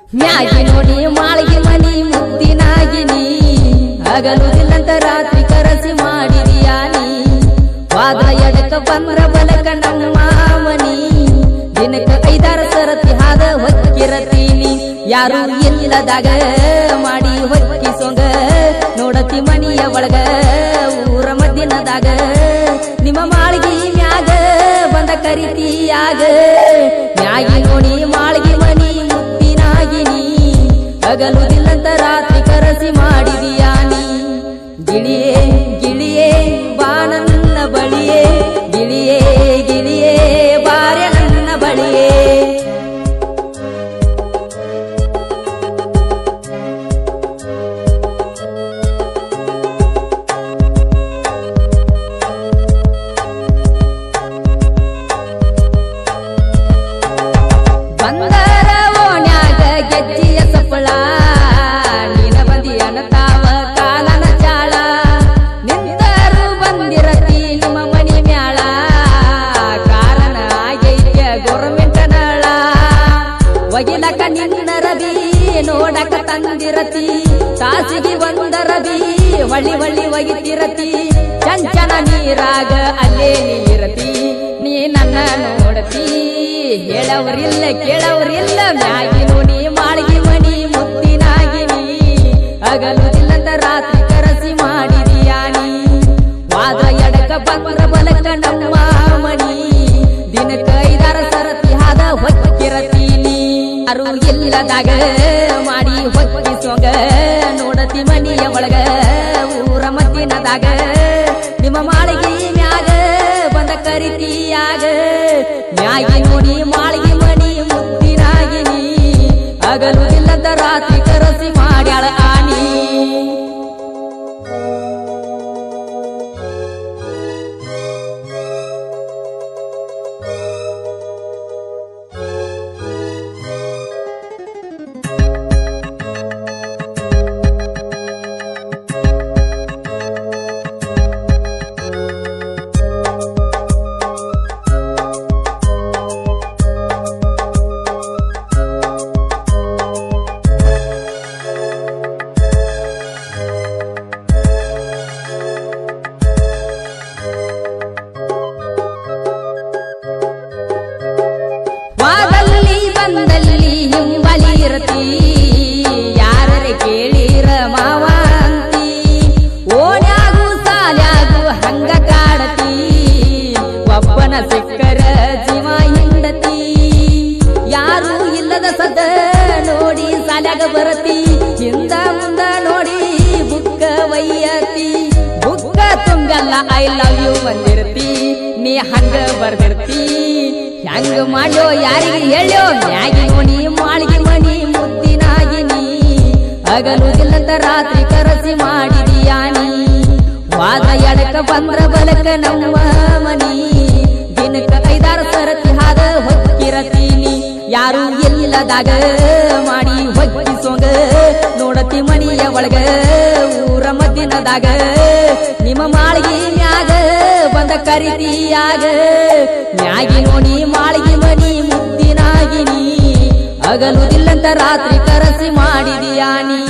Maggi ನೋಡಿ ಮಾಳಿಗೆ ಮನಿ ಮುತ್ತಿನಾಗಿನಿ ಹಗಲುದಿಲ್ಲಂತ ರಾತ್ರಿ ಕರಸಿ ಮಾಡಿದೀಯಾ ನೀ ವಾದ ಎಡಕ ಬಂದ್ರ ಬಲಕ ನಮ್ಮ ಮನಿ ದಿನಕ್ಕ 5-6 ಸರತಿ ಹಾದ ಹೊಕ್ಕಿರತೀನಿ ಯಾರು ಇಲ್ಲದಾಗ ಮಾಡಿ ಹೊಕ್ಕಿಸೋಂಗ ನೋಡತಿ ಮನಿಯ ಒಳಗ ಊರ ಮದ್ದಿನದಾಗ ನಿಮ್ಮ ಮಾಳಿಗೆ ಮ್ಯಾಗ ಬಂದ ಕರಿತೀಯಾಗ ಮ್ಯಾಗಿ ನೋಡಿ ಮಾಳಿಗೆ ಮನಿ ಮುತ್ತಿನಾಗಿನಿ ಹಗಲುದಿಲ್ಲಂತ ರಾತ್ರಿ ಕರಸಿ ಮಾಡಿದೀಯಾ ನೀ ಗಿಳಿಯೇ ಗಿಳಿಯೇ ಬಾ ನನ್ನ ಬಳಿಯೇ ಗಿಳಿಯೇ ಗಿಳಿಯೇ ಬಾರೆ ನನ್ನ ಬಳಿಯೇ ಬಂದರ ಓಣ್ಯಾಗ ಗೆಜ್ಜಿಯ ಸಪ್ಪಳ ನೀನ ಬಂದಿಯನ ತಾವ ಕಾಲನ ಚಾಳ ನಿಂತರು ಬಂದಿರತಿ ನಿಮ್ಮ ಮನಿ ಮ್ಯಾಳ ಕಾರಣ ಆಗೈತ್ಯ ಗೋರ್ಮೆಂಟ್ ನಳ ಒಗಿಲಕ ನಿನ್ನ ರವಿ ನೋಡಕ ತಂದಿರತಿ ತಾಸಿಗೆ ಒಂದ ರವಿ ಹೊಳ್ಳಿ ಹೊಳ್ಳಿ ಒಗಿತಿರತಿ ಚಂಚನ ನೀರಾಗ ಅಲ್ಲೇ ನೀರತಿ ನೀ ನನ್ನ ನೋಡತಿ ಹೇಳವರಿಲ್ಲ ಕೇಳವರಿಲ್ಲ ಮ್ಯಾಗಿ ನೋಡಿ ಮಾಳಿಗೆ ಮನಿ ಮುತ್ತಿನಾಗಿನಿ ಹಗಲುದಿಲ್ಲಂತ ರಾತ್ರಿ ಕರಸಿ ಮಾಡಿದೀಯಾ ನೀ ವಾದ ಎಡಕ ಬಂದ್ರ ಬಲಕ ನಮ್ಮ ಮನಿ ದಿನಕ್ಕ 5-6 ಸರತಿ ಹಾದ ಹೊಕ್ಕಿರತೀನಿ ಯಾರು ಇಲ್ಲದಾಗ ಮಾಡಿ ಹೊಕ್ಕಿಸೋಂಗ ನೋಡತಿ ಮನಿಯ ಒಳಗ ಊರ ಮದ್ದಿನದಾಗ ನಿಮ್ಮ ಮಾಳಿಗೆ ಮ್ಯಾಗ ಬಂದ ಕರಿತೀಯಾಗ ಮ್ಯಾಗಿ ನೋಡಿ ಮಾಳಿಗೆ ಮನಿ ಮುತ್ತಿನಾಗಿನಿ ಹಗಲುದಿಲ್ಲದ ರಾತ್ರಿ ಕರಸಿ ಮಾಡ್ಯಾಳ ಆನಿ ವಾದಲ್ಲಿ ಬಂದಲ್ಲಿ ಹಿಂಬಲಿ ಇರತಿ ಯಾರರೆ ಕೇಳಿರ ಮಾವ ಅಂತಿ ಓಣ್ಯಾಗು ಸಾಲ್ಯಾಗು ಹಂಗ ಕಾಡತಿ ಒಬ್ಬನ ಸಿಕ್ಕರ ಜೀವ ಹಿಂಡತಿ ಯಾರು ಇಲ್ಲದ ಸದ ನೋಡಿ ಸಾಲ್ಯಾಗ ಬರತಿ ಹಿಂದ ಮುಂದ ನೋಡಿ ಬುಕ್ಕ ವೈಯತಿ ಬುಕ್ಕ ತುಂಬಲ್ಲ ಐ ಲವ್ ಯು ಬಂದಿರ್ತಿ ನೀ ಹಂಗ ಬರ್ದಿರ್ತಿ ಹೆಂಗ ಮಾಡ್ಯೋ ಯಾರಿಗೆ ಹೇಳ್ಯೋ ಮ್ಯಾಗಿ ನೋಡಿ ಮಾಳಿಗೆ ಮನಿ ಮುತ್ತಿನಾಗಿನಿ ಹಗಲುದಿಲ್ಲಂತ ರಾತ್ರಿ ಕರಸಿ ಮಾಡಿದೀಯಾ ನೀ ವಾದ ಎಡಕ ಬಂದ್ರ ಬಲಕ ನಮ್ಮ ಮನಿ ದಿನಕ್ಕ 5-6 ಸರತಿ ಹಾದ ಹೊಕ್ಕಿರತೀನಿ ಯಾರು ಇಲ್ಲದಾಗ ಮಾಡಿ ಹೊಕ್ಕಿಸೋಂಗ ನೋಡತಿ ಮನಿಯ ಒಳಗ ಊರ ಮದ್ದಿನದಾಗ ನಿಮ್ಮ ಮಾಳಿಗೆ ಮ್ಯಾಗ ಬಂದ ಕರಿತೀಯಾಗ ಮ್ಯಾಗಿ ನೋಡಿ ಮಾಳಿಗೆ ಮನಿ ಮುತ್ತಿನಾಗಿನಿ ಹಗಲುದಿಲ್ಲಂತ ರಾತ್ರಿ ಕರಸಿ ಮಾಡಿದೀಯಾ ನೀ